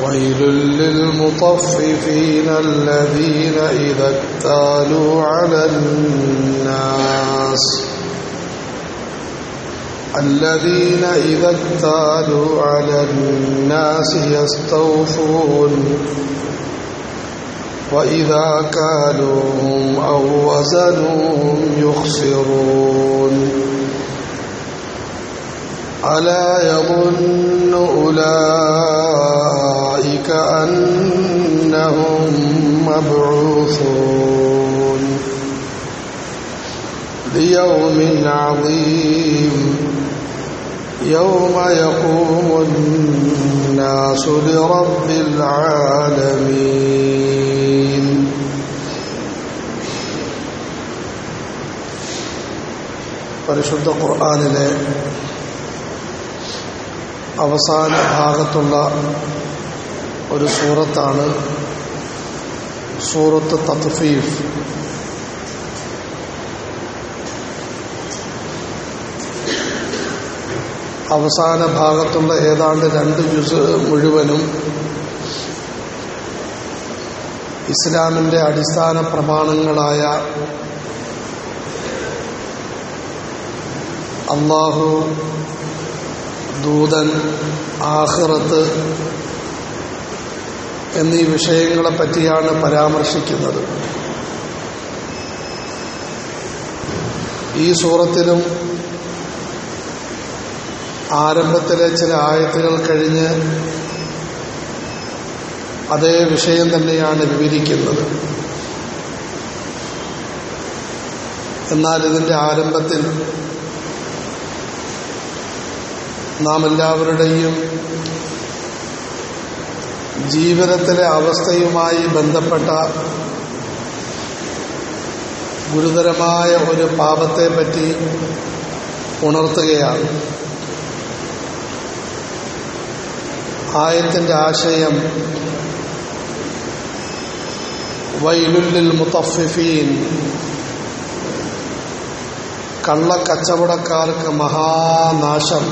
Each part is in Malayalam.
ويل للمطففين الذين إذا اكتالوا على الناس يستوفون وإذا كالوهم أو وزنوهم يخسرون ألا يظن أولئك أنهم مبعوثون ليوم عظيم يوم يقوم الناس لرب العالمين. പരിശുദ്ധ ഖുർആനിലെ അവസാന ഭാഗത്തുള്ള ഒരു സൂറത്താണ് സൂറത്ത് തത്ഫീഫ്. അവസാന ഭാഗത്തുള്ള ഏതാണ്ട് 2 ജുസ് മുഴുവനും ഇസ്ലാമിൻ്റെ അടിസ്ഥാന പ്രമാണങ്ങളായ അല്ലാഹു, ദൂതൻ, ആഖിറത്ത് എന്നീ വിഷയങ്ങളെ പറ്റിയാണ് പരാമർശിക്കുന്നത്. ഈ സൂറത്തിലും ആരംഭത്തിലെ ചില ആയത്തുകൾ കഴിഞ്ഞ് അതേ വിഷയം തന്നെയാണ് വിവരിക്കുന്നത്. എന്നാൽ ഇതിൻ്റെ ആരംഭത്തിൽ നാം എല്ലാവരുടെയും ജീവിതത്തിലെ അവസ്ഥയുമായി ബന്ധപ്പെട്ട ഗുരുതരമായ ഒരു പാപത്തെപ്പറ്റി ഉണർത്തുകയാണ്. ആയത്തിൻ്റെ ആശയം വൈലുൽ ലിൽ മുത്തഫ്ഫിഫീൻ, കള്ളക്കച്ചവടക്കാർക്ക് മഹാനാശം.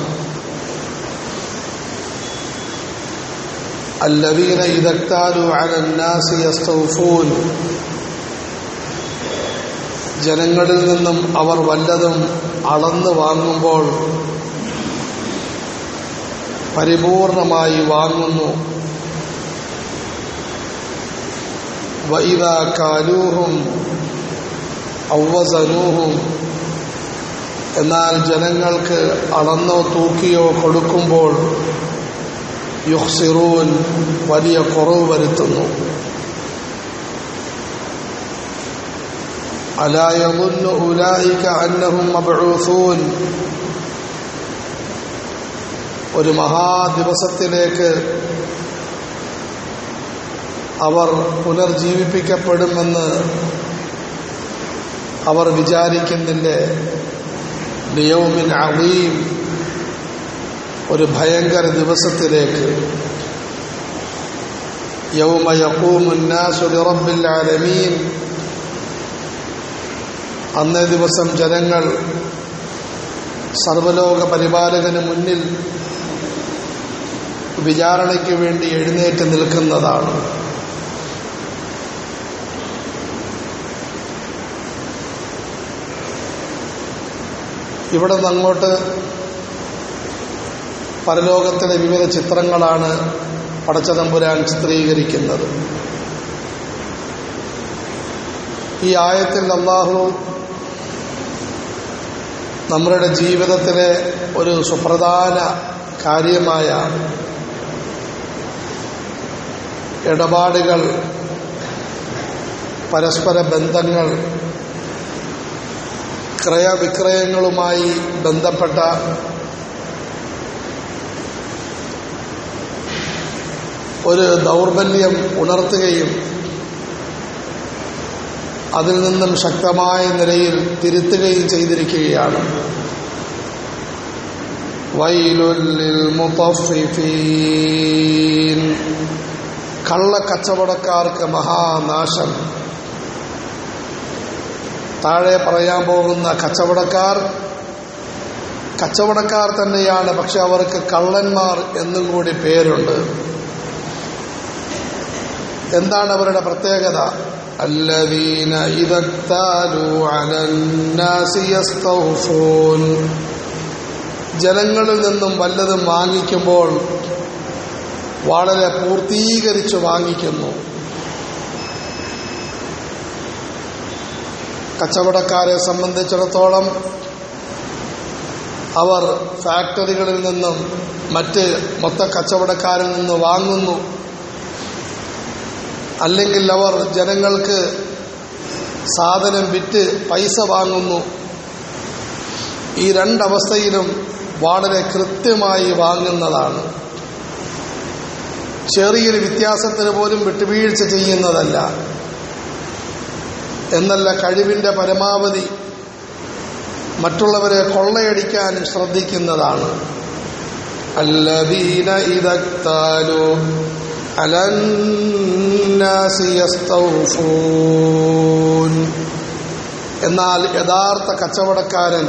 അല്ലദീന ഇദക്താലു അലന്നാസി യസ്തൗഫൂൻ, ജനങ്ങളിൽ നിന്നും അവർ വല്ലതും അളന്നു വാങ്ങുമ്പോൾ പരിപൂർണമായി വാങ്ങുന്നു. വഇദാ കാലൂഹും ഔ വസനൂഹും, എന്നാൽ ജനങ്ങൾക്ക് അളന്നോ തൂക്കിയോ കൊടുക്കുമ്പോൾ യുഖ്സിറൂൻ, വലിയ കുറവ് വരുത്തുന്നു. അലാ യظുന്നു ഉലൈക അന്നഹും മബ്ഊസൂൻ, ഒരു മഹാദിവസത്തിലേക്ക് അവർ പുനർജീവിപ്പിക്കപ്പെടുമെന്ന് അവർ വിചാരിക്കുന്നില്ലേ? ലിയൗമിൻ അളീം, ഒരു ഭയങ്കര ദിവസത്തിലേക്ക്. യൗമ യഖൂമുൻ നാസു ലിറബ്ബിൽ ആലമീൻ, അന്നേ ദിവസം ജനങ്ങൾ സർവലോക പരിപാലകന് മുന്നിൽ വിചാരണയ്ക്ക് വേണ്ടി എഴുന്നേറ്റ് നിൽക്കുന്നതാണ്. ഇവിടെ നിന്നങ്ങോട്ട് പരലോകത്തിലെ വിവിധ ചിത്രങ്ങളാണ് പടച്ചതമ്പുരാൻ ചിത്രീകരിക്കുന്നത്. ഈ ആയത്തിൽ അല്ലാഹു നമ്മുടെ ജീവിതത്തിലെ ഒരു സുപ്രധാന കാര്യമായ ഇടപാടുകൾ, പരസ്പര ബന്ധങ്ങൾ, ക്രയവിക്രയങ്ങളുമായി ബന്ധപ്പെട്ട ഒരു ദൗർബല്യം ഉണർത്തുകയും അതിൽ നിന്നും ശക്തമായ നിലയിൽ തിരുത്തുകയും ചെയ്തിരിക്കുകയാണ്. വൈലുൽ ലിൽ മുത്തഫ്ഫിഫീൻ, കള്ളക്കച്ചവടക്കാർക്ക് മഹാനാശം. താഴെ പറയാൻ പോകുന്ന കച്ചവടക്കാർ തന്നെയാണ്, പക്ഷെ അവർക്ക് കള്ളന്മാർ എന്നും കൂടി പേരുണ്ട്. എന്താണ് അവരുടെ പ്രത്യേകത? അല്ലദീന ഇദക്താലു അലന്നാസി യസ്തൗഫൂൻ. ജനങ്ങളിൽ നിന്നും വല്ലതും വാങ്ങിക്കുമ്പോൾ വളരെ പൂർത്തീകരിച്ചു വാങ്ങിക്കുന്നു. കച്ചവടക്കാരെ സംബന്ധിച്ചിടത്തോളം അവർ ഫാക്ടറികളിൽ നിന്നും മറ്റ് മൊത്ത കച്ചവടക്കാരിൽ നിന്ന് വാങ്ങുന്നു, അല്ലെങ്കിൽ അവർ ജനങ്ങൾക്ക് സാധനം വിറ്റ് പൈസ വാങ്ങുന്നു. ഈ രണ്ടവസ്ഥയിലും വളരെ കൃത്യമായി വാങ്ങുന്നതാണ്. ചെറിയൊരു വ്യത്യാസത്തിന് പോലും വിട്ടുവീഴ്ച ചെയ്യുന്നതല്ല. എന്നല്ല, കഴിവിൻ്റെ പരമാവധി മറ്റുള്ളവരെ കൊള്ളയടിക്കാൻ ശ്രദ്ധിക്കുന്നതാണ്. അല്ലദീന ഇദക്താലു അലന്നാസി യസ്തൗഫൂൻ. എന്നാൽ യഥാർത്ഥ കച്ചവടക്കാരൻ,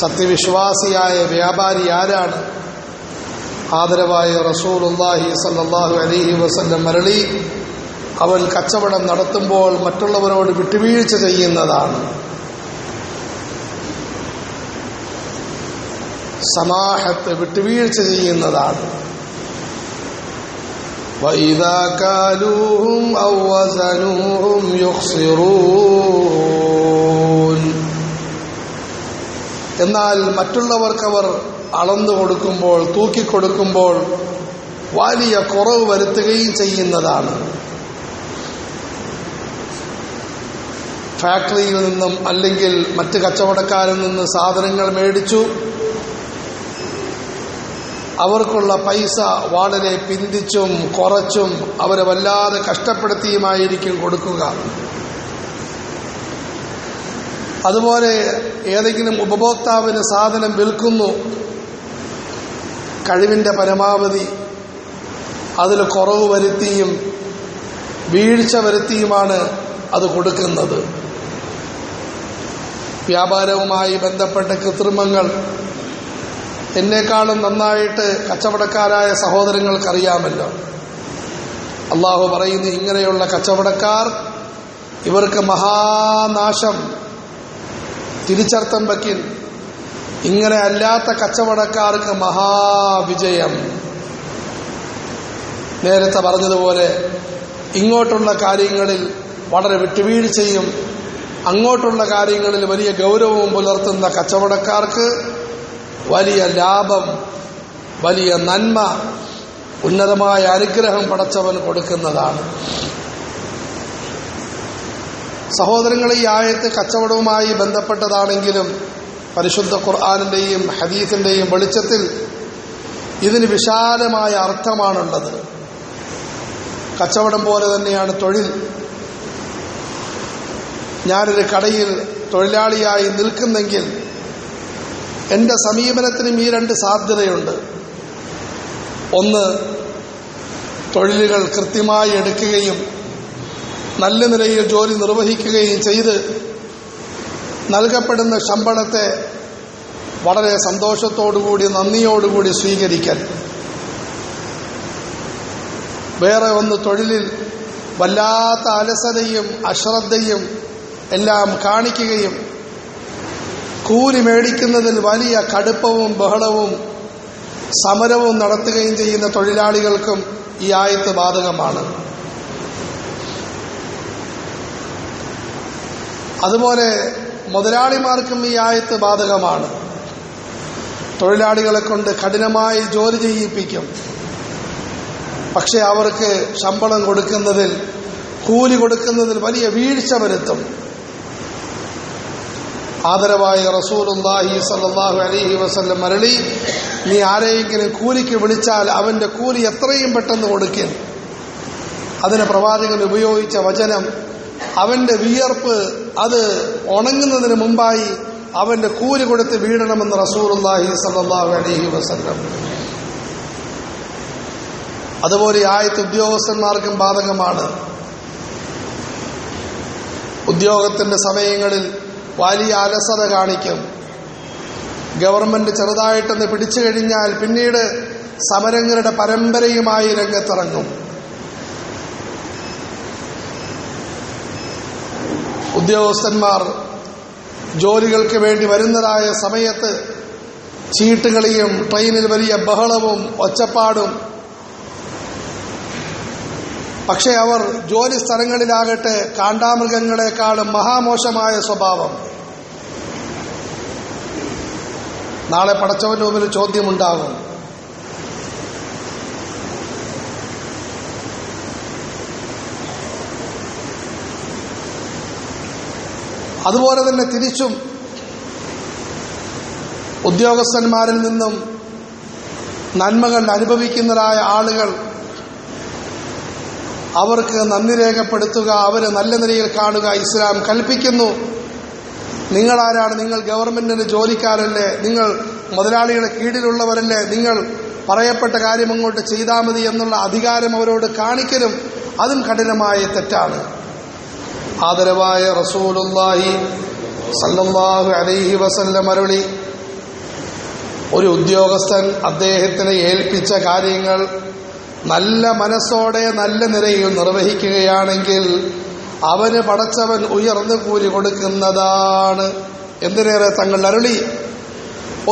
സത്യവിശ്വാസിയായ വ്യാപാരി ആരാണ്? ആദരവായ റസൂലുള്ളാഹി സ്വല്ലല്ലാഹു അലൈഹി വസല്ലം അരുളി, അവൻ കച്ചവടം നടത്തുമ്പോൾ മറ്റുള്ളവരോട് വിട്ടുവീഴ്ച ചെയ്യുന്നതാണ്. സമാഹത്ത്, വിട്ടുവീഴ്ച ചെയ്യുന്നതാണ്. വഇദാ കാലൂഹും ഔ വസനൂഹും യുഖ്സിറൂൻ. എന്നാൽ മറ്റുള്ളവർക്കവർ അളന്നു കൊടുക്കുമ്പോൾ, തൂക്കിക്കൊടുക്കുമ്പോൾ വലിയ കുറവ് വരുത്തുകയും ചെയ്യുന്നതാണ്. ഫാക്ടറിയിൽ നിന്നും അല്ലെങ്കിൽ മറ്റ് കച്ചവടക്കാരിൽ നിന്ന് സാധനങ്ങൾ മേടിച്ചു, അവർക്കുള്ള പൈസ വളരെ പിന്തിച്ചും കുറച്ചും അവരെ വല്ലാതെ കഷ്ടപ്പെടുത്തിയുമായിരിക്കും കൊടുക്കുക. അതുപോലെ ഏതെങ്കിലും ഉപഭോക്താവിന് സാധനം വിൽക്കുന്നു, കഴിവിൻ്റെ പരമാവധി അതിൽ കുറവ് വരുത്തിയും വീഴ്ച വരുത്തിയുമാണ് അത് കൊടുക്കുന്നത്. വ്യാപാരവുമായി ബന്ധപ്പെട്ട കൃത്രിമങ്ങൾ എന്നെക്കാളും നന്നായിട്ട് കച്ചവടക്കാരായ സഹോദരങ്ങൾക്കറിയാമല്ലോ. അള്ളാഹു പറയുന്നു, ഇങ്ങനെയുള്ള കച്ചവടക്കാർ, ഇവർക്ക് മഹാനാശം. തിരിച്ചർത്ഥം വയ്ക്കിൻ, ഇങ്ങനെ അല്ലാത്ത കച്ചവടക്കാർക്ക് മഹാവിജയം. നേരത്തെ പറഞ്ഞതുപോലെ ഇങ്ങോട്ടുള്ള കാര്യങ്ങളിൽ വളരെ വിട്ടുവീഴ്ചയും അങ്ങോട്ടുള്ള കാര്യങ്ങളിൽ വലിയ ഗൗരവവും പുലർത്തുന്ന കച്ചവടക്കാർക്ക് വലിയ ലാഭം, വലിയ നന്മ, ഉന്നതമായ അനുഗ്രഹം പടച്ചവൻ കൊടുക്കുന്നതാണ്. സഹോദരങ്ങളെ, ഈ ആയത്ത് കച്ചവടവുമായി ബന്ധപ്പെട്ടതാണെങ്കിലും പരിശുദ്ധ ഖുർആനിന്റെയും ഹദീസിന്റെയും വെളിച്ചത്തിൽ ഇതിന് വിശാലമായ അർത്ഥമാണുള്ളത്. കച്ചവടം പോലെ തന്നെയാണ് തൊഴിൽ. ഞാനൊരു കടയിൽ തൊഴിലാളിയായി നിൽക്കുന്നെങ്കിൽ എൻ്റെ സമീപനത്തിനും ഈ രണ്ട് സാധ്യതയുണ്ട്. ഒന്ന്, തൊഴിലുകൾ കൃത്യമായി എടുക്കുകയും നല്ല നിലയിൽ ജോലി നിർവഹിക്കുകയും ചെയ്ത് നൽകപ്പെടുന്ന ശമ്പളത്തെ വളരെ സന്തോഷത്തോടുകൂടി നന്ദിയോടുകൂടി സ്വീകരിക്കൽ. വേറെ ഒന്ന്, തൊഴിലിൽ വല്ലാത്ത അലസതയും അശ്രദ്ധയും എല്ലാം കാണിക്കുകയും കൂലി മേടിക്കുന്നതിൽ വലിയ കടുപ്പവും ബഹളവും സമരവും നടത്തുകയും ചെയ്യുന്ന തൊഴിലാളികൾക്കും ഈ ആയത്ത് ബാധകമാണ്. അതുപോലെ മുതലാളിമാർക്കും ഈ ആയത്ത് ബാധകമാണ്. തൊഴിലാളികളെ കൊണ്ട് കഠിനമായി ജോലി ചെയ്യിപ്പിക്കും, പക്ഷെ അവർക്ക് ശമ്പളം കൊടുക്കുന്നതിൽ, കൂലി കൊടുക്കുന്നതിൽ വലിയ വീഴ്ച വരുത്തും. ആദരവായ റസൂലുള്ളാഹി സ്വല്ലല്ലാഹു അലൈഹി വസല്ലം അരുളി, നീ ആരെയെങ്കിലും കൂലിക്ക് വിളിച്ചാൽ അവന്റെ കൂലി എത്രയും പെട്ടെന്ന് കൊടുക്കും. അതിന് പ്രവാചകൻ ഉപയോഗിച്ച വചനം, അവന്റെ വിയർപ്പ് അത് ഉണങ്ങുന്നതിന് മുമ്പായി അവന്റെ കൂലി കൊടുത്ത് വീഴണമെന്ന് റസൂലുള്ളാഹി സ്വല്ലല്ലാഹു അലൈഹി വസല്ലം. അതുപോലെ ആയത്ത് ഉദ്യോഗസ്ഥന്മാർക്കും ബാധകമാണ്. ഉദ്യോഗത്തിന്റെ സമയങ്ങളിൽ വലിയ അലസത കാണിക്കും. ഗവൺമെന്റ് ചെറുതായിട്ടൊന്ന് പിടിച്ചു കഴിഞ്ഞാൽ പിന്നീട് സമരങ്ങളുടെ പരമ്പരയുമായി രംഗത്തിറങ്ങും. ഉദ്യോഗസ്ഥന്മാർ ജോലികൾക്ക് വേണ്ടി വരുന്നതായ സമയത്ത് ചീട്ടുകളിയും ട്രെയിനിൽ വലിയ ബഹളവും ഒച്ചപ്പാടും. പക്ഷേ അവർ ജോലി സ്ഥലങ്ങളിലാകട്ടെ കാണ്ടാമൃഗങ്ങളെക്കാളും മഹാമോശമായ സ്വഭാവം. നാളെ പടച്ചവന്റെ മുമ്പിൽ ചോദ്യമുണ്ടാകും. അതുപോലെ തന്നെ തിരിച്ചും ഉദ്യോഗസ്ഥന്മാരിൽ നിന്നും നന്മകൾ അനുഭവിക്കുന്നതായ ആളുകൾ അവർക്ക് നന്ദി രേഖപ്പെടുത്തുക, അവരെ നല്ല നിലയിൽ കാണുക ഇസ്ലാം കൽപ്പിക്കുന്നു. നിങ്ങളാരാണ്? നിങ്ങൾ ഗവൺമെന്റിന് ജോലിക്കാരല്ലേ, നിങ്ങൾ മുതലാളിയുടെ കീഴിലുള്ളവരല്ലേ, നിങ്ങൾ പറയപ്പെട്ട കാര്യം അങ്ങോട്ട് ചെയ്താൽ മതി എന്നുള്ള അധികാരം അവരോട് കാണിക്കലും അതും കഠിനമായ തെറ്റാണ്. ആദരവായ റസൂലുള്ളാഹി സല്ലല്ലാഹു അലൈഹി വസല്ലം അരുളി, ഒരു ഉദ്യോഗസ്ഥൻ അദ്ദേഹത്തിന് ഏൽപ്പിച്ച കാര്യങ്ങൾ നല്ല മനസ്സോടെ നല്ല നിലയിൽ നിർവഹിക്കുകയാണെങ്കിൽ അവന് പടച്ചവൻ ഉയർന്നു കൂലി കൊടുക്കുന്നതാണ്. എന്തിനേറെ തങ്ങൾ അരുളി,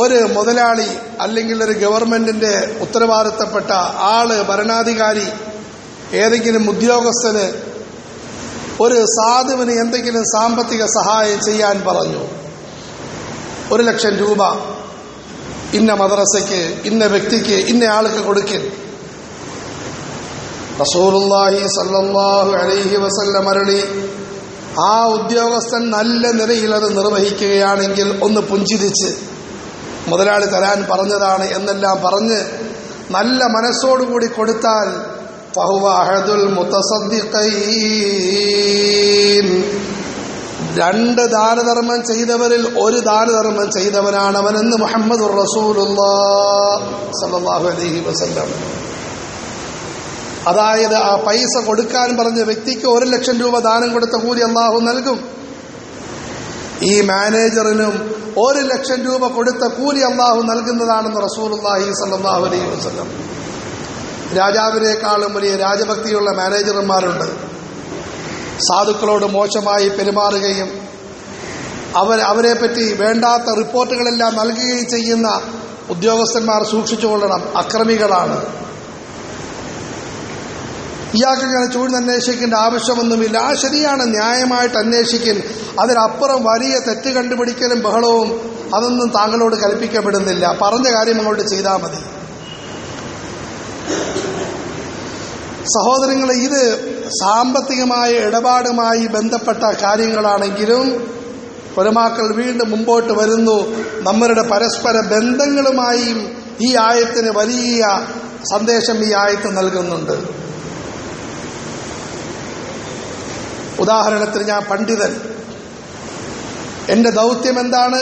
ഒരു മുതലാളി അല്ലെങ്കിൽ ഒരു ഗവൺമെന്റിന്റെ ഉത്തരവാദിത്തപ്പെട്ട ആള്, ഭരണാധികാരി, ഏതെങ്കിലും ഉദ്യോഗസ്ഥന് ഒരു സാധുവിന് എന്തെങ്കിലും സാമ്പത്തിക സഹായം ചെയ്യാൻ പറഞ്ഞു. 1,00,000 രൂപ ഇന്ന മദ്രസയ്ക്ക്, ഇന്ന വ്യക്തിക്ക്, ഇന്ന ആൾക്ക് കൊടുക്കൽ. റസൂലുള്ളാഹി സല്ലല്ലാഹു അലൈഹി വസല്ലം അരുളി, ആ ഉദ്യോഗസ്ഥൻ നല്ല നിലയിൽ അത് നിർവഹിക്കുകയാണെങ്കിൽ ഒന്ന് പുഞ്ചിരിച്ച് മുതലാളി തരാൻ പറഞ്ഞതാണ് എന്നെല്ലാം പറഞ്ഞ് നല്ല മനസ്സോടുകൂടി കൊടുത്താൽ ഫഹുവ അഹദുൽ മുതസദ്ദിഖീൻ, 2 ദാനധർമ്മം ചെയ്തവരിൽ ഒരു ദാനധർമ്മം ചെയ്തവനാണ് അവനെന്ന് മുഹമ്മദുർ റസൂലുള്ളാഹി സല്ലല്ലാഹു അലൈഹി വസല്ലം. അതായത് ആ പൈസ കൊടുക്കാൻ പറഞ്ഞ വ്യക്തിക്ക് 1,00,000 രൂപ ദാനം കൊടുത്ത കൂലി അല്ലാഹു നൽകും. ഈ മാനേജറിനും 1,00,000 രൂപ കൊടുത്ത കൂലി അല്ലാഹു നൽകുന്നതാണെന്ന് റസൂലുള്ളാഹി സല്ലല്ലാഹു അലൈഹി വസല്ലം. രാജാവിനേക്കാളും വലിയ രാജഭക്തിയുള്ള മാനേജർമാരുണ്ട്. സാധുക്കളോട് മോശമായി പെരുമാറുകയും അവരെപ്പറ്റി വേണ്ടാത്ത റിപ്പോർട്ടുകളെല്ലാം നൽകുകയും ചെയ്യുന്ന ഉദ്യോഗസ്ഥന്മാർ സൂക്ഷിച്ചുകൊള്ളണം, അക്രമികളാണ്. ഇയാൾക്ക് ഇങ്ങനെ ചൂഴ്ന്നന്വേഷിക്കേണ്ട ആവശ്യമൊന്നുമില്ല. ആ ശരിയാണ്, ന്യായമായിട്ട് അന്വേഷിക്കും. അതിനപ്പുറം വലിയ തെറ്റ് കണ്ടുപിടിക്കലും ബഹളവും അതൊന്നും താങ്കളോട് കൽപ്പിക്കപ്പെടുന്നില്ല. പറഞ്ഞ കാര്യം അങ്ങോട്ട് ചെയ്താൽ മതി. സഹോദരങ്ങളെ, ഇത് സാമ്പത്തികമായ ഇടപാടുമായി ബന്ധപ്പെട്ട കാര്യങ്ങളാണെങ്കിലും ഉലമാക്കൾ വീണ്ടും മുമ്പോട്ട് വരുന്നു. നമ്മളുടെ പരസ്പര ബന്ധങ്ങളുമായും ഈ ആയത്തിന് വലിയ സന്ദേശം ഈ ആയത്ത് നൽകുന്നുണ്ട്. ഉദാഹരണത്തിന്, ഞാൻ പണ്ഡിതൻ, എൻ്റെ ദൗത്യം എന്താണ്?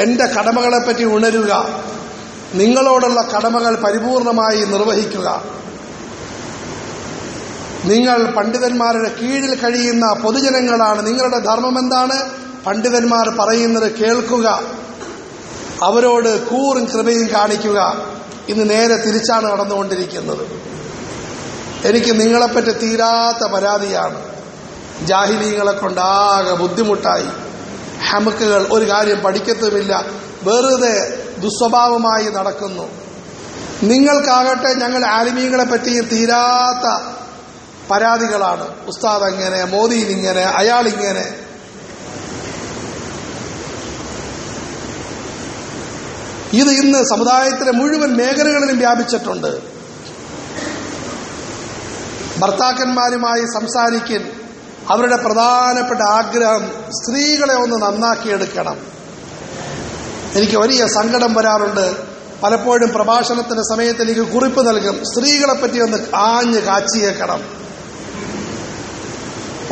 എൻ്റെ കടമകളെപ്പറ്റി ഉണരുക, നിങ്ങളോടുള്ള കടമകൾ പരിപൂർണമായി നിർവഹിക്കുക. നിങ്ങൾ പണ്ഡിതന്മാരുടെ കീഴിൽ കഴിയുന്ന പൊതുജനങ്ങളാണ്. നിങ്ങളുടെ ധർമ്മം എന്താണ്? പണ്ഡിതന്മാർ പറയുന്നത് കേൾക്കുക, അവരോട് കൂറും കൃപയും കാണിക്കുക. ഇന്ന് നേരെ തിരിച്ചാണ് നടന്നുകൊണ്ടിരിക്കുന്നത്. എനിക്ക് നിങ്ങളെപ്പറ്റി തീരാത്ത പരാതിയാണ്. ജാഹിലീങ്ങളെ കൊണ്ടാകെ ബുദ്ധിമുട്ടായി. ഹമുക്കുകൾ ഒരു കാര്യം പഠിക്കത്തുമില്ല, വെറുതെ ദുസ്വഭാവമായി നടക്കുന്നു. നിങ്ങൾക്കാകട്ടെ ഞങ്ങൾ ആലിമീങ്ങളെ പറ്റിയും തീരാത്ത പരാതികളാണ്. ഉസ്താദ് അങ്ങനെ, മോദിയിലിങ്ങനെ, അയാളിങ്ങനെ. ഇത് ഇന്ന് സമുദായത്തിലെ മുഴുവൻ മേഖലകളിലും വ്യാപിച്ചിട്ടുണ്ട്. ഭർത്താക്കന്മാരുമായി സംസാരിക്കാൻ അവരുടെ പ്രധാനപ്പെട്ട ആഗ്രഹം സ്ത്രീകളെ ഒന്ന് നന്നാക്കിയെടുക്കണം. എനിക്ക് വലിയ സങ്കടം വരാറുണ്ട്. പലപ്പോഴും പ്രഭാഷണത്തിന്റെ സമയത്ത് എനിക്ക് കുറിപ്പ് നൽകും, സ്ത്രീകളെപ്പറ്റി ഒന്ന് ആഞ്ഞ് കാച്ചിയേക്കണം.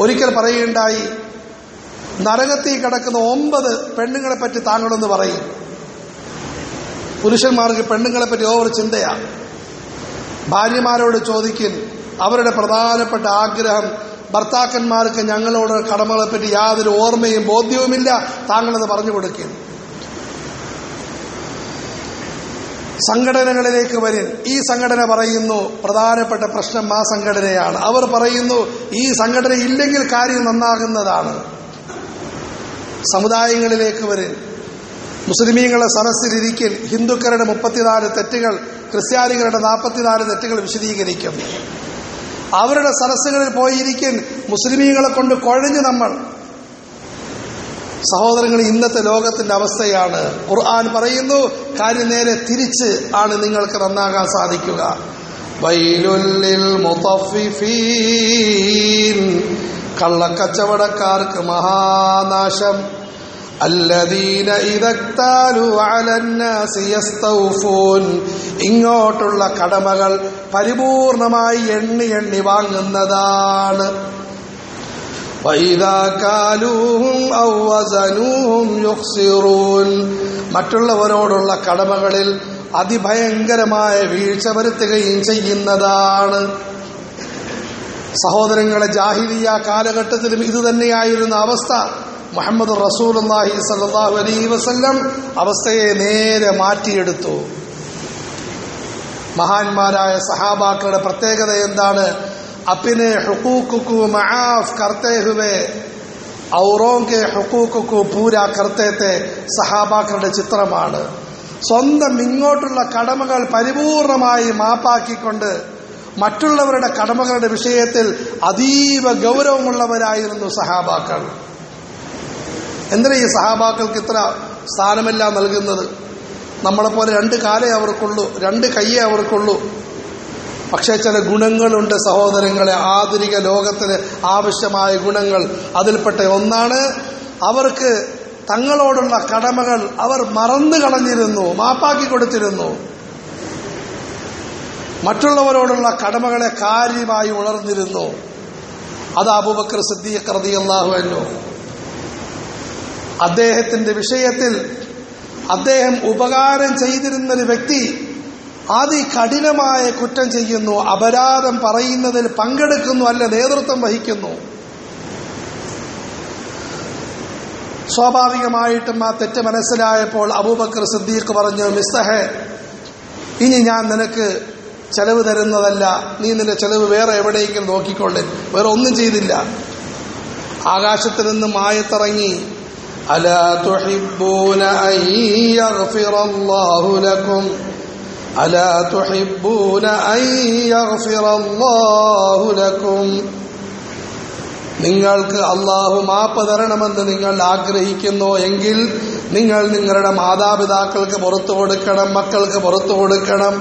ഒരിക്കൽ പറയുകയുണ്ടായി, നരകത്തിൽ കിടക്കുന്ന 9 പെണ്ണുങ്ങളെ പറ്റി താങ്കളൊന്ന് പറയും. പുരുഷന്മാർക്ക് പെണ്ണുങ്ങളെപ്പറ്റി ഓവർ ചിന്തയാണ്. ഭാര്യമാരോട് ചോദിക്കും, അവരുടെ പ്രധാനപ്പെട്ട ആഗ്രഹം ഭർത്താക്കന്മാർക്ക് ഞങ്ങളോട് കടമകളെപ്പറ്റി യാതൊരു ഓർമ്മയും ബോധ്യവുമില്ല, താങ്കളത് പറഞ്ഞു കൊടുക്കും. സംഘടനകളിലേക്ക് വരും. ഈ സംഘടന പറയുന്നു പ്രധാനപ്പെട്ട പ്രശ്നം ആ സംഘടനയാണ്. അവർ പറയുന്നു ഈ സംഘടന ഇല്ലെങ്കിൽ കാര്യം നന്നാകുന്നതാണ്. സമുദായങ്ങളിലേക്ക് വരും, മുസ്ലിമീങ്ങളെ സദസ്സിലിരിക്കൽ, ഹിന്ദുക്കളുടെ 34 തെറ്റുകൾ, ക്രിസ്ത്യാനികളുടെ 44 തെറ്റുകൾ വിശദീകരിക്കും. അവരുടെ സദസ്സുകളിൽ പോയിരിക്കും, മുസ്ലിമീങ്ങളെ കൊണ്ട് കുഴഞ്ഞ് നമ്മൾ. സഹോദരങ്ങൾ, ഇന്നത്തെ ലോകത്തിന്റെ അവസ്ഥയാണ്. ഖുർആൻ പറയുന്നു, കാര്യം നേരെ തിരിച്ച് ആണ് നിങ്ങൾക്ക് നന്നാകാൻ സാധിക്കുക. വൈലുൽ ലിൽ മുതഫിഫീൻ, കള്ളക്കച്ചവടക്കാർക്ക് മഹാനാശം. അല്ലദീന ഇദക്താലു അലന്നാസി യസ്തൗഫൂൻ, ഇങ്ങോട്ടുള്ള കടമകൾ പരിപൂർണമായി എണ്ണി എണ്ണി വാങ്ങുന്നതാണ്. വഇദാ കാലൂഹും ഔ വസനൂഹും യുഖ്സിറൂൻ, മറ്റുള്ളവരോടുള്ള കടമകളിൽ അതിഭയങ്കരമായ വീഴ്ച വരുത്തുകയും ചെയ്യുന്നതാണ്. സഹോദരങ്ങളെ, ജാഹിലിയ്യ കാലഘട്ടത്തിലും ഇതുതന്നെയായിരുന്ന അവസ്ഥ. മുഹമ്മദ് റസൂലുള്ളാഹി സ്വല്ലല്ലാഹു അലൈഹി വസല്ലം അവസ്ഥയെ നേരെ മാറ്റിയെടുത്തു. മഹാന്മാരായ സഹാബാക്കളുടെ പ്രത്യേകത എന്താണ്? അപ്പിനെ ഹുഖൂഖു മആഫ് കർത്തെ ഹുവേ ഔറോം കെ ഹുഖൂഖു പൂരാ കർത്തേത്തെ സഹാബാക്കളുടെ ചിത്രമാണ്. സ്വന്തം ഇങ്ങോട്ടുള്ള കടമകൾ പരിപൂർണമായി മാപ്പാക്കിക്കൊണ്ട് മറ്റുള്ളവരുടെ കടമകളുടെ വിഷയത്തിൽ അതീവ ഗൗരവമുള്ളവരായിരുന്നു സഹാബാക്കൾ. എന്തിനാ ഈ സഹാബാക്കൾക്ക് ഇത്ര സ്ഥാനമെല്ലാം നൽകുന്നത്? നമ്മളെപ്പോലെ 2 കാലേ അവർക്കുള്ളൂ, 2 കയ്യേ അവർക്കുള്ളൂ. പക്ഷേ ചില ഗുണങ്ങളുണ്ട് സഹോദരങ്ങളെ, ആധുനിക ലോകത്തിന് ആവശ്യമായ ഗുണങ്ങൾ. അതിൽപ്പെട്ട ഒന്നാണ്, അവർക്ക് തങ്ങളോടുള്ള കടമകൾ അവർ മറന്നു കളഞ്ഞിരുന്നു, മാപ്പാക്കി കൊടുത്തിരുന്നു. മറ്റുള്ളവരോടുള്ള കടമകളെ കാര്യമായി ഉണർന്നിരുന്നു. അത് അബൂബക്കർ സിദ്ദീഖ് റളിയല്ലാഹു അൻഹു. അദ്ദേഹത്തിന്റെ വിഷയത്തിൽ അദ്ദേഹം ഉപകാരം ചെയ്തിരുന്നൊരു വ്യക്തി അതികഠിനമായ കുറ്റം ചെയ്യുന്നു, അപരാധം പറയുന്നതിൽ പങ്കെടുക്കുന്നു, അല്ല നേതൃത്വം വഹിക്കുന്നു. സ്വാഭാവികമായിട്ടും ആ തെറ്റ് മനസ്സിലായപ്പോൾ അബൂബക്കർ സിദ്ദീഖ് പറഞ്ഞു, മിസ്തഹേ, ഇനി ഞാൻ നിനക്ക് ചെലവ് തരുന്നതല്ല, നീ നിന്റെ ചെലവ് വേറെ എവിടെയെങ്കിലും നോക്കിക്കൊള്ളേ. വേറെ ഒന്നും ചെയ്തില്ല. ആകാശത്തിൽ നിന്നും ആയത്തിറങ്ങി, അലാ തുഹിബ്ബൂന അൻ യഗ്ഫിറല്ലാഹു ലക്കും, അലാ തുഹിബ്ബൂന അൻ യഗ്ഫിറല്ലാഹു ലക്കും, നിങ്ങൾക്ക് അള്ളാഹു മാപ്പ് തരണമെന്ന് നിങ്ങൾ ആഗ്രഹിക്കുന്നു എങ്കിൽ നിങ്ങൾ നിങ്ങളുടെ മാതാപിതാക്കൾക്ക് പുറത്തു കൊടുക്കണം, മക്കൾക്ക് പുറത്തു കൊടുക്കണം,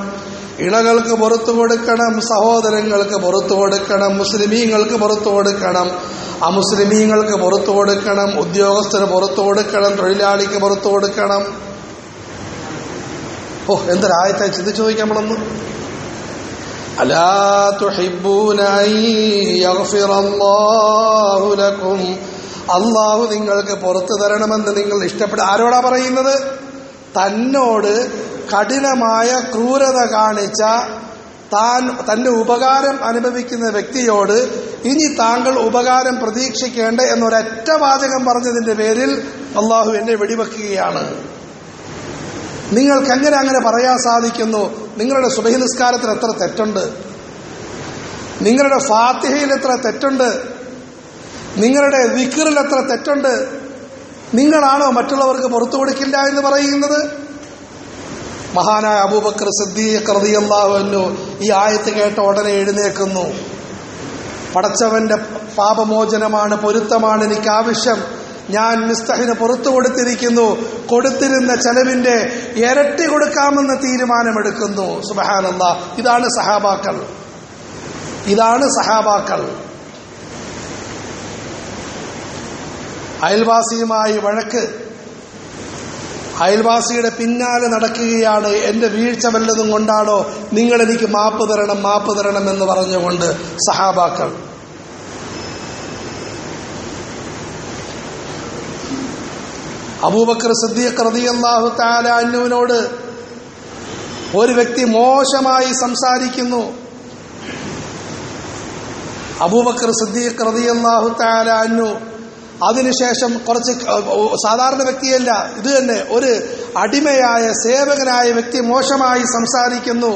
ഇണകൾക്ക് പുറത്തു കൊടുക്കണം, സഹോദരങ്ങൾക്ക് പുറത്തു കൊടുക്കണം, മുസ്ലിമീങ്ങൾക്ക് പുറത്തു കൊടുക്കണം, അമുസ്ലിമീങ്ങൾക്ക് പുറത്തു കൊടുക്കണം, ഉദ്യോഗസ്ഥന് പുറത്തു കൊടുക്കണം, തൊഴിലാളിക്ക് പുറത്തു കൊടുക്കണം. എന്തൊരായത്തായി ചിന്തിച്ചു ചോദിക്കാം നമ്മളൊന്ന്. അലാ തുഹിബ്ബൂന അൻ യഗ്ഫിറല്ലാഹു ലക്കും, അള്ളാഹു നിങ്ങൾക്ക് പുറത്തു തരണമെന്ന് നിങ്ങൾ ഇഷ്ടപ്പെടുക. ആരോടാ പറയുന്നത്? തന്നോട് കഠിനമായ ക്രൂരത കാണിച്ച തന്റെ ഉപകാരം അനുഭവിക്കുന്ന വ്യക്തിയോട് ഇനി താങ്കൾ ഉപകാരം പ്രതീക്ഷിക്കേണ്ട എന്നൊരൊറ്റ വാചകം പറഞ്ഞതിന്റെ പേരിൽ അള്ളാഹു എന്നെ വെടിവെക്കുകയാണ്. നിങ്ങൾക്ക് എങ്ങനെ അങ്ങനെ പറയാൻ സാധിക്കുന്നു? നിങ്ങളുടെ സുബഹി നിസ്കാരത്തിൽ എത്ര തെറ്റുണ്ട്, നിങ്ങളുടെ ഫാത്തിഹയിൽ എത്ര തെറ്റുണ്ട്, നിങ്ങളുടെ ദിക്റിൽ എത്ര തെറ്റുണ്ട്. നിങ്ങളാണോ മറ്റുള്ളവർക്ക് പുറത്തു കൊടുക്കില്ല എന്ന് പറയുന്നത്? മഹാനായ അബൂബക്കർ സിദ്ദീഖ് റളിയല്ലാഹു അൻഹു ഈ ആയത്ത് കേട്ട ഉടനെ എഴുന്നേൽക്കുന്നു. പടച്ചവന്റെ പാപമോചനമാണ്, പൊരുത്തമാണ് എനിക്ക് ആവശ്യം. ഞാൻ മിസ്തഹിന് പുറത്തു കൊടുത്തിരിക്കുന്നു, കൊടുത്തിരുന്ന ചെലവിന്റെ ഇരട്ടി കൊടുക്കാമെന്ന തീരുമാനമെടുക്കുന്നു. സുബ്ഹാനല്ലാഹ്. ഇതാണ് സഹാബാക്കൾ, ഇതാണ് സഹാബാക്കൾ. അയൽവാസിയുമായി വഴക്ക്, അയൽവാസിയുടെ പിന്നാലെ നടക്കുകയാണ്. എന്റെ വീഴ്ച വല്ലതും കൊണ്ടാണോ നിങ്ങൾ എനിക്ക് മാപ്പ് തരണം, മാപ്പ് തരണം എന്ന് പറഞ്ഞുകൊണ്ട് സഹാബാക്കൾ. അബൂബക്കർ സിദ്ദീഖ് റളിയല്ലാഹു തആല അൻഹുവിനോട് ഒരു വ്യക്തി മോശമായി സംസാരിക്കുന്നു. അബൂബക്കർ സിദ്ദീഖ് റളിയല്ലാഹു തആല അൻഹു അതിനുശേഷം കുറച്ച് സാധാരണ വ്യക്തിയല്ല, ഇത് തന്നെ ഒരു അടിമയായ സേവകനായ വ്യക്തി മോശമായി സംസാരിക്കുന്നു.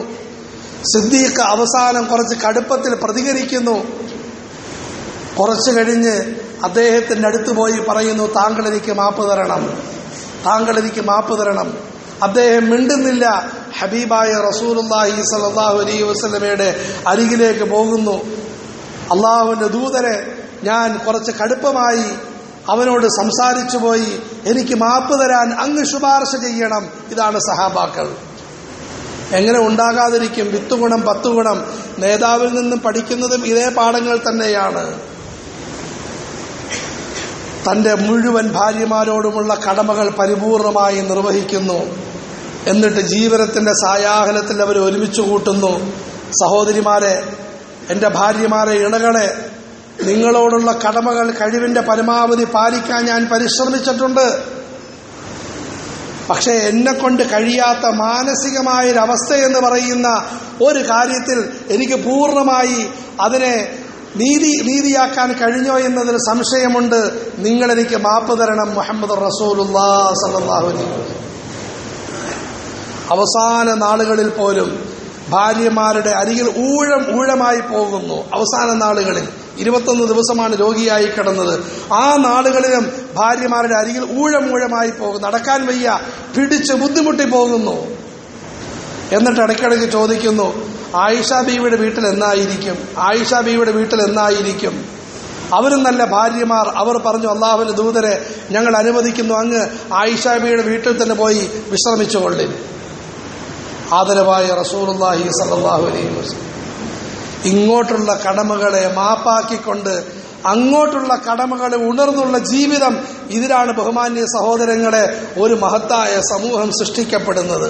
സിദ്ദീഖ് അവസാനം കുറച്ച് കടുപ്പത്തിൽ പ്രതികരിക്കുന്നു. കുറച്ചു കഴിഞ്ഞ് അദ്ദേഹത്തിൻ്റെ അടുത്ത് പോയി പറയുന്നു, താങ്കൾ എനിക്ക് മാപ്പ് തരണം, താങ്കൾ എനിക്ക് മാപ്പ് തരണം. അദ്ദേഹം മിണ്ടുന്നില്ല. ഹബീബായ റസൂലുള്ളാഹി സ്വല്ലല്ലാഹു അലൈഹി വസല്ലമയുടെ അരികിലേക്ക് പോകുന്നു. അള്ളാഹുവിൻ്റെ ദൂതരെ, ഞാൻ കുറച്ച് കടുപ്പമായി അവനോട് സംസാരിച്ചു പോയി, എനിക്ക് മാപ്പ് തരാൻ അങ്ങ് ശുപാർശ ചെയ്യണം. ഇതാണ് സഹാബാക്കൾ. എങ്ങനെ ഉണ്ടാകാതിരിക്കും? 10 ഗുണം 10 ഗുണം. നേതാവിൽ നിന്നും പഠിക്കുന്നതും ഇതേ പാഠങ്ങൾ തന്നെയാണ്. തൻ്റെ മുഴുവൻ ഭാര്യമാരോടുമുള്ള കടമകൾ പരിപൂർണമായി നിർവഹിക്കുന്നു. എന്നിട്ട് ജീവിതത്തിന്റെ സായാഹ്നത്തിൽ അവർ ഒരുമിച്ച് കൂട്ടുന്നു. സഹോദരിമാരെ, എൻ്റെ ഭാര്യമാരെ, ഇണകളെ, നിങ്ങളോടുള്ള കടമകൾ കഴിവിന്റെ പരമാവധി പാലിക്കാൻ ഞാൻ പരിശ്രമിച്ചിട്ടുണ്ട്. പക്ഷേ എന്നെക്കൊണ്ട് കഴിയാത്ത മാനസികമായൊരവസ്ഥയെന്ന് പറയുന്ന ഒരു കാര്യത്തിൽ എനിക്ക് പൂർണ്ണമായി അതിനെ നീതിയാക്കാൻ കഴിഞ്ഞോ എന്നതിൽ സംശയമുണ്ട്. നിങ്ങളെനിക്ക് മാപ്പ് തരണം. മുഹമ്മദ് റസൂലുള്ളാഹി സ്വല്ലല്ലാഹു അലൈഹി വസല്ലം അവസാന നാളുകളിൽ പോലും ഭാര്യമാരുടെ അരികിൽ ഊഴമായി പോകുന്നു. അവസാന നാളുകളിൽ 21 ദിവസമാണ് രോഗിയായി കിടന്നത്. ആ നാളുകളിലും ഭാര്യമാരുടെ അരികിൽ ഊഴമായി പോകുന്നു. നടക്കാൻ വയ്യ, പിടിച്ച് ബുദ്ധിമുട്ടി പോകുന്നു. എന്നിട്ട് ഇടയ്ക്കിടയ്ക്ക് ചോദിക്കുന്നു, ആയിഷ ബീവിയുടെ വീട്ടിൽ എന്നായിരിക്കും, ആയിഷ ബീവിയുടെ വീട്ടിൽ എന്നായിരിക്കും? അവരും നല്ല ഭാര്യമാർ. അവർ പറഞ്ഞു, അല്ലാഹുവിന്റെ ദൂതരെ, ഞങ്ങൾ അനുവദിക്കുന്നു, അങ്ങ് ആയിഷ ബീവിയുടെ വീട്ടിൽ തന്നെ പോയി വിശ്രമിച്ചുകൊള്ളിൻ. ആദരവായ റസൂലുള്ളാഹി സ്വല്ലല്ലാഹു അലൈഹി വസല്ലം ഇങ്ങോട്ടുള്ള കടമകളെ മാപ്പാക്കിക്കൊണ്ട് അങ്ങോട്ടുള്ള കടമകളെ ഉണർന്നുള്ള ജീവിതം, ഇതിലാണ് ബഹുമാന്യ സഹോദരങ്ങളെ ഒരു മഹത്തായ സമൂഹം സൃഷ്ടിക്കപ്പെടുന്നത്.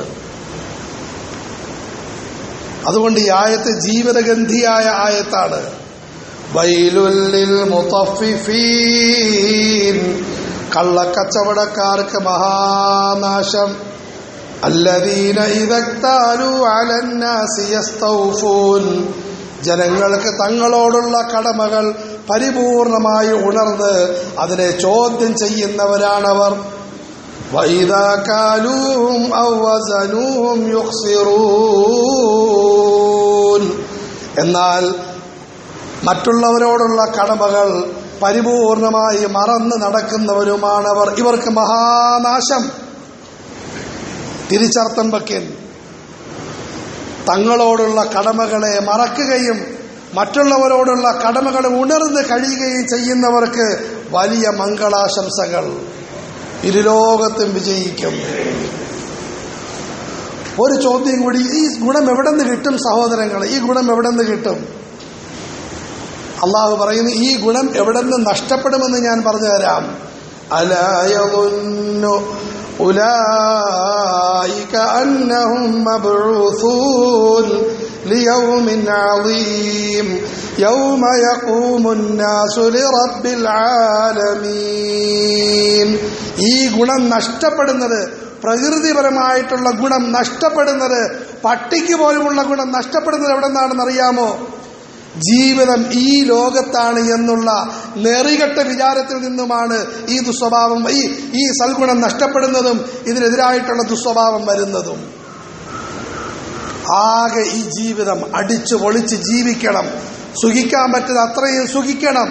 അതുകൊണ്ട് ഈ ആയത്ത് ജീവിതഗന്ധിയായ ആയത്താണ്. വൈലുൽ ലിൽ മുതഫിഫീൻ, കള്ളക്കച്ചവടക്കാർക്ക് മഹാനാശം. അല്ലദീന ഇദക്താലു അലന്നാസി യസ്തൗഫൂൻ, ജനങ്ങൾക്ക് തങ്ങളോടുള്ള കടമകൾ പരിപൂർണമായി ഉണർന്ന് അതിനെ ചോദ്യം ചെയ്യുന്നവരാണവർ. വഇദാ കാലൂഹും ഔ വസനൂഹും യുഖ്സിറൂൻ, എന്നാൽ മറ്റുള്ളവരോടുള്ള കടമകൾ പരിപൂർണമായി മറന്ന് നടക്കുന്നവരുമാണവർ. ഇവർക്ക് മഹാനാശം. തിരിച്ചർത്ഥം വയ്ക്കൻ, തങ്ങളോടുള്ള കടമകളെ മറക്കുകയും മറ്റുള്ളവരോടുള്ള കടമകൾ ഉണർന്ന് കഴിയുകയും ചെയ്യുന്നവർക്ക് വലിയ മംഗളാശംസകൾ. ഇരുലോകത്തും വിജയിക്കും. ഒരു ചോദ്യം കൂടി, ഈ ഗുണം എവിടെ നിന്ന് കിട്ടും സഹോദരങ്ങൾ? ഈ ഗുണം എവിടെ നിന്ന് കിട്ടും? അള്ളാഹു പറയുന്നു, ഈ ഗുണം എവിടെ നിന്ന് നഷ്ടപ്പെടുമെന്ന് ഞാൻ പറഞ്ഞു തരാം. അലാ യظുന്നു ഉലൈക അന്നഹും മബ്ഊസൂൻ ലിയൗമിൻ അളീം യൗമ യഖൂമുൻ നാസു ലിറബ്ബിൽ ആലമീൻ. ഈ ഗുണം നഷ്ടപ്പെടുന്നത്, പ്രകൃതിപരമായിട്ടുള്ള ഗുണം നഷ്ടപ്പെടുന്നത്, പട്ടിക്ക് പോലുമുള്ള ഗുണം നഷ്ടപ്പെടുന്നത് എവിടെ നിന്നാണെന്ന് അറിയാമോ? ജീവിതം ഈ ലോകത്താണ് എന്നുള്ള നെറികെട്ട വിചാരത്തിൽ നിന്നുമാണ് ഈ ദുസ്വഭാവം, ഈ സൽഗുണം നഷ്ടപ്പെടുന്നതും ഇതിനെതിരായിട്ടുള്ള ദുസ്വഭാവം വരുന്നതും. ആകെ ഈ ജീവിതം അടിച്ചു പൊളിച്ച് ജീവിക്കണം. സുഖിക്കാൻ പറ്റുന്ന അത്രയും സുഖിക്കണം.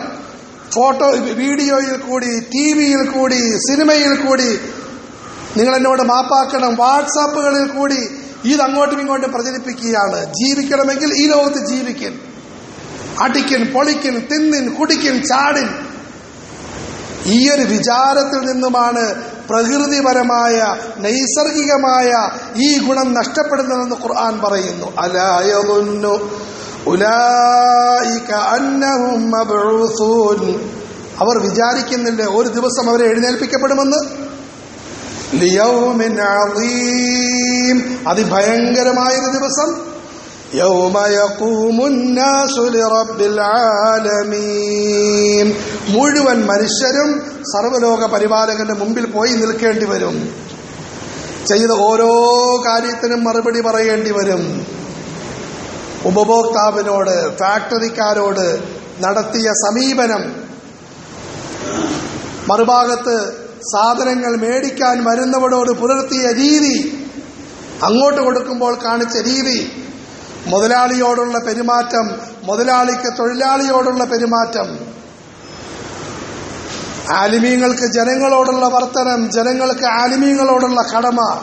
ഫോട്ടോ, വീഡിയോയിൽ കൂടി, ടിവിയിൽ കൂടി, സിനിമയിൽ കൂടി നിങ്ങൾ എന്നോട് മാപ്പാക്കണം. വാട്സാപ്പുകളിൽ കൂടി ഇതങ്ങോട്ടും ഇങ്ങോട്ടും പ്രചരിപ്പിക്കുകയാണ്. ജീവിക്കണമെങ്കിൽ ഈ ലോകത്ത് ജീവിക്കൻ, അടിക്കൻ, പൊളിക്കൻ, തിന്നിൻ, കുടിക്കൻ, ചാടിൻ. ഈ ഒരു വിചാരത്തിൽ നിന്നുമാണ് പ്രകൃതിപരമായ നൈസർഗികമായ ഈ ഗുണം നഷ്ടപ്പെടുന്നതെന്ന് ഖുർആൻ പറയുന്നു. അലാ യظുന്നു ഉലൈക അന്നഹും മബ്ഊസൂൻ, അവർ വിചാരിക്കുന്നില്ല ഒരു ദിവസം അവരെ എഴുന്നേൽപ്പിക്കപ്പെടുമെന്ന്. ലിയൗമിൻ അളീം, അതിഭയങ്കരമായൊരു ദിവസം. യൗമ യഖൂമുൻ നാസു ലിറബ്ബിൽ ആലമീൻ, മുഴുവൻ മനുഷ്യരും സർവ്വലോക പരിപാലകന്റെ മുമ്പിൽ പോയി നിൽക്കേണ്ടി വരും. ചെയ്ത ഓരോ കാര്യത്തിനും മറുപടി പറയേണ്ടി വരും. ഉപഭോക്താവിനോട്, ഫാക്ടറിക്കാരോട് നടത്തിയ സമീപനം, മറുഭാഗത്ത് സാധനങ്ങൾ മേടിക്കാൻ വരുന്നവരോട് പുലർത്തിയ രീതി, അങ്ങോട്ട് കൊടുക്കുമ്പോൾ കാണിച്ച രീതി, മുതലാളിയോടുള്ള പെരുമാറ്റം, മുതലാളിക്ക് തൊഴിലാളിയോടുള്ള പെരുമാറ്റം, ആലിമീങ്ങൾക്ക് ജനങ്ങളോടുള്ള വർത്തനം, ജനങ്ങൾക്ക് ആലിമീങ്ങളോടുള്ള കടമ,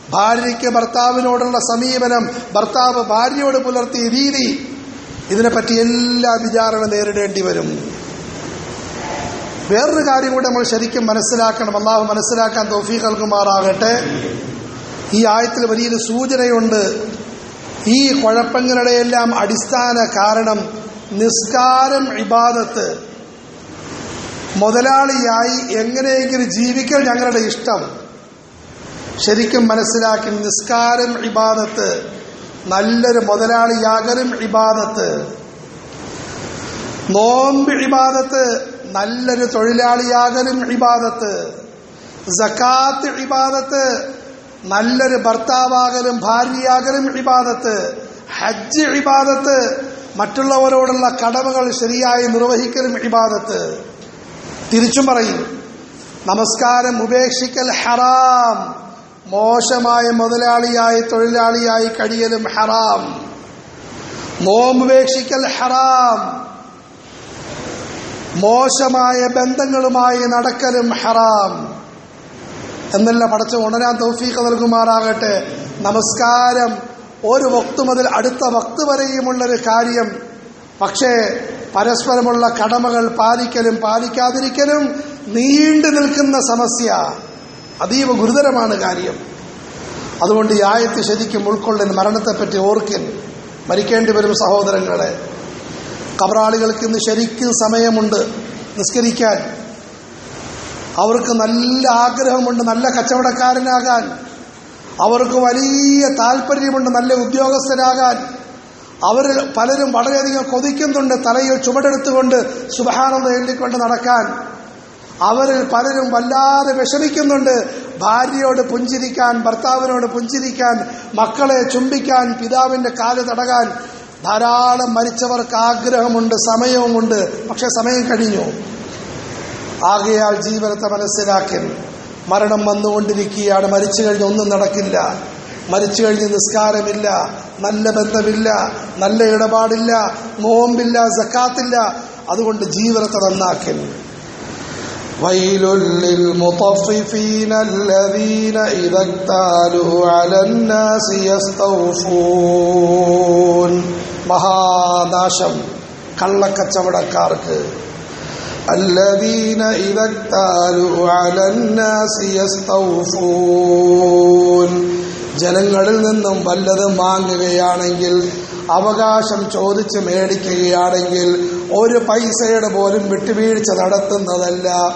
ഭാര്യയ്ക്ക് ഭർത്താവിനോടുള്ള സമീപനം, ഭർത്താവ് ഭാര്യയോട് പുലർത്തിയ രീതി, ഇതിനെപ്പറ്റി എല്ലാ വിചാരണ നേരിടേണ്ടി വരും. വേറൊരു കാര്യം കൂടെ നമ്മൾ ശരിക്കും മനസ്സിലാക്കണം. അള്ളാഹു മനസ്സിലാക്കാൻ തൗഫീഖ് നൽകുമാറാകട്ടെ. ഈ ആയത്തിൽ വലിയൊരു സൂചനയുണ്ട്. ഈ കുഴപ്പങ്ങളുടെയെല്ലാം അടിസ്ഥാന കാരണം നിസ്കാരം ഇബാദത്ത്, മുതലാളിയായി എങ്ങനെയെങ്കിലും ജീവിക്കൽ ഞങ്ങളുടെ ഇഷ്ടം. ശരിക്കും മനസ്സിലാക്കി, നിസ്കാരം ഇബാദത്ത്, നല്ലൊരു മുതലാളിയാകലും ഇബാദത്ത്, നോമ്പ് ഇബാദത്ത്, നല്ലൊരു തൊഴിലാളിയാകലും ഇബാദത്ത്, സകാത്ത് ഇബാദത്ത്, നല്ലൊരു ഭർത്താവാകലും ഭാര്യയാകലും ഇബാദത്ത്, ഹജ്ജ് ഇബാദത്ത്, മറ്റുള്ളവരോടുള്ള കടമകൾ ശരിയായി നിർവഹിക്കലും ഇബാദത്ത്. തിരിച്ചും പറയും, നമസ്കാരം ഉപേക്ഷിക്കൽ ഹറാം, മോശമായ മുതലാളിയായി തൊഴിലാളിയായി കഴിയലും ഹറാം, നോമ്പുപേക്ഷിക്കൽ ഹറാം, മോശമായ ബന്ധങ്ങളുമായി നടക്കലും ഹറാം എന്നല്ല പടച്ച ഉണരാൻ തൗഫീഖ് നൽകുമാറാകട്ടെ. നമസ്കാരം ഒരു വക്ത് മുതൽ അടുത്ത വക്ത് വരെയുമുള്ളൊരു കാര്യം. പക്ഷേ പരസ്പരമുള്ള കടമകൾ പാലിക്കലും പാലിക്കാതിരിക്കലും നീണ്ടു നിൽക്കുന്ന സമസ്യ, അതീവ ഗുരുതരമാണ് കാര്യം. അതുകൊണ്ട് ഈ ആയത്ത് ശരിക്കും ഉൾക്കൊള്ളൻ, മരണത്തെപ്പറ്റി ഓർക്കൻ. മരിക്കേണ്ടി വരും സഹോദരങ്ങളെ. ഖബറാളികൾക്ക് ഇന്ന് ശരിക്കും സമയമുണ്ട് നിസ്കരിക്കാൻ. അവർക്ക് നല്ല ആഗ്രഹമുണ്ട് നല്ല കച്ചവടക്കാരനാകാൻ. അവർക്ക് വലിയ താല്പര്യമുണ്ട് നല്ല ഉദ്യോഗസ്ഥനാകാൻ. അവർ പലരും വളരെയധികം കൊതിക്കുന്നുണ്ട് തലയിൽ ചുമടെടുത്തുകൊണ്ട് സുബ്ഹാനല്ലാഹ് എഴുതിക്കൊണ്ട് നടക്കാൻ. അവരിൽ പലരും വല്ലാതെ വിഷമിക്കുന്നുണ്ട് ഭാര്യയോട് പുഞ്ചിരിക്കാൻ, ഭർത്താവിനോട് പുഞ്ചിരിക്കാൻ, മക്കളെ ചുംബിക്കാൻ, പിതാവിന്റെ കാല് തടകാൻ. ധാരാളം മരിച്ചവർക്ക് ആഗ്രഹമുണ്ട്, സമയവുമുണ്ട്. പക്ഷെ സമയം കഴിഞ്ഞു. ആകയാൽ ജീവിതത്തെ മനസ്സിലാക്കി, മരണം വന്നുകൊണ്ടിരിക്കുകയാണ്. മരിച്ചു കഴിഞ്ഞ് ഒന്നും നടക്കില്ല. മരിച്ചു കഴിഞ്ഞ് നിസ്കാരമില്ല, നല്ല ബന്ധമില്ല, നല്ല ഇടപാടില്ല, നോമ്പില്ല, സക്കാത്തില്ല. അതുകൊണ്ട് ജീവിതത്തെ നന്നാക്കി. വൈലുൽ ലിൽ മുതഫിഫീന അല്ലദീന ഇദാ ഇക്താലൂ അലന്നാസി യസ്തൗഫൂൻ. മഹാനാശം കള്ളക്കച്ചവടക്കാർക്ക്. അല്ലദീന ഇദാ ഇക്താലൂ അലന്നാസി യസ്തൗഫൂൻ. ജനങ്ങളിൽ നിന്നും വല്ലതും വാങ്ങുകയാണെങ്കിൽ, അവകാശം ചോദിച്ച് മേടിക്കുകയാണെങ്കിൽ ഒരു പൈസയുടെ പോലും വിട്ടുവീഴ്ച നടത്തുന്നതല്ല.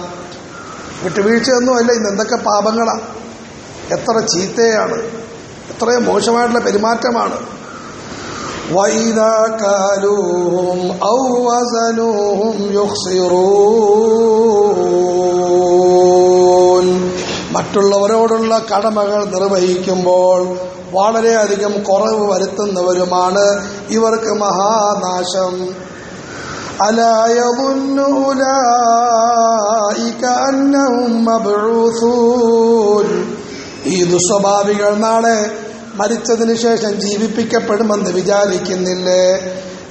വിട്ടുവീഴ്ചയൊന്നുമല്ല. ഇന്ന് എന്തൊക്കെ പാപങ്ങളാണ്, എത്ര ചീത്തയാണ്, എത്രയോ മോശമായിട്ടുള്ള പെരുമാറ്റമാണ്. വഇദാ കാലൂഹും ഔ വസനൂഹും യുഖ്സിറൂൻ. മറ്റുള്ളവരോടുള്ള കടമകൾ നിർവഹിക്കുമ്പോൾ വളരെയധികം കുറവ് വരുത്തുന്നവരുമാണ്. ഇവർക്ക് മഹാനാശം. അലാ യദുന്നു ഉലൈക അന്നഹും മബ്ഊസൂൻ. ഈ ദുസ്വഭാവികൾ നാളെ മരിച്ചതിന് ശേഷം ജീവിപ്പിക്കപ്പെടുമെന്ന് വിചാരിക്കുന്നില്ലേ?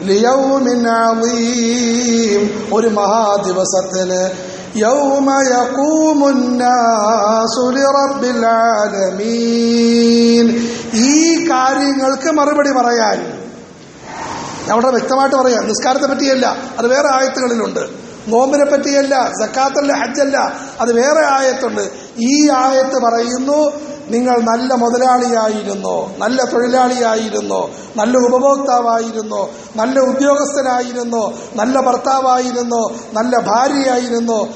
ലിയൗമിൻ അളീം, ഒരു മഹാദിവസത്തിന്. യൗമ യഖൂമുന്നാസു ലിറബ്ബിൽ ആലമീൻ. ഈ കാര്യങ്ങൾക്ക് മറുപടി പറയാൻ അവിടെ വ്യക്തമായിട്ട് പറയാം. നിസ്കാരത്തെ പറ്റിയല്ല, അത് വേറെ ആയത്തുകളിലുണ്ട്. നോമ്പിനെ പറ്റിയല്ല, സക്കാത്തല്ല, ഹജ്ജല്ല, അത് വേറെ ആയത്തുണ്ട്. ഈ ആയത്ത് പറയുന്നു, നിങ്ങൾ നല്ല മുതലാളിയായിരുന്നോ, നല്ല തൊഴിലാളിയായിരുന്നോ, നല്ല ഉപഭോക്താവായിരുന്നോ, നല്ല ഉദ്യോഗസ്ഥനായിരുന്നോ, നല്ല ഭർത്താവായിരുന്നോ, നല്ല ഭാര്യയായിരുന്നോ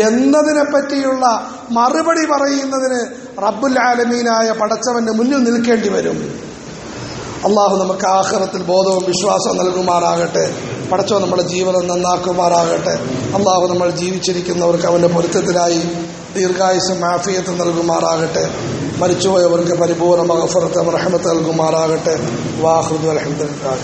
എന്നതിനെ പറ്റിയുള്ള മറുപടി പറയുന്നതിന് റബ്ബുൽ ആലമീനായ പടച്ചവന്റെ മുന്നിൽ നിൽക്കേണ്ടി വരും. അള്ളാഹു നമുക്ക് ആഖിറത്തിൽ ബോധവും വിശ്വാസവും നൽകുമാറാകട്ടെ. പടച്ചവൻ നമ്മുടെ ജീവിതം നന്നാക്കുമാറാകട്ടെ. അള്ളാഹു നമ്മൾ ജീവിച്ചിരിക്കുന്നവർക്ക് അവന്റെ പൊരുത്തത്തിലായി ദീർഘായുസ്സും ആഫിയത്തും നൽകുമാറാകട്ടെ. മരിച്ചുപോയവർക്ക് പരിപൂർണ്ണ മഗ്ഫിറത്തും റഹ്മത്തും നൽകുമാറാകട്ടെ. വാഖിറു അൽഹംദുലില്ലാഹ്.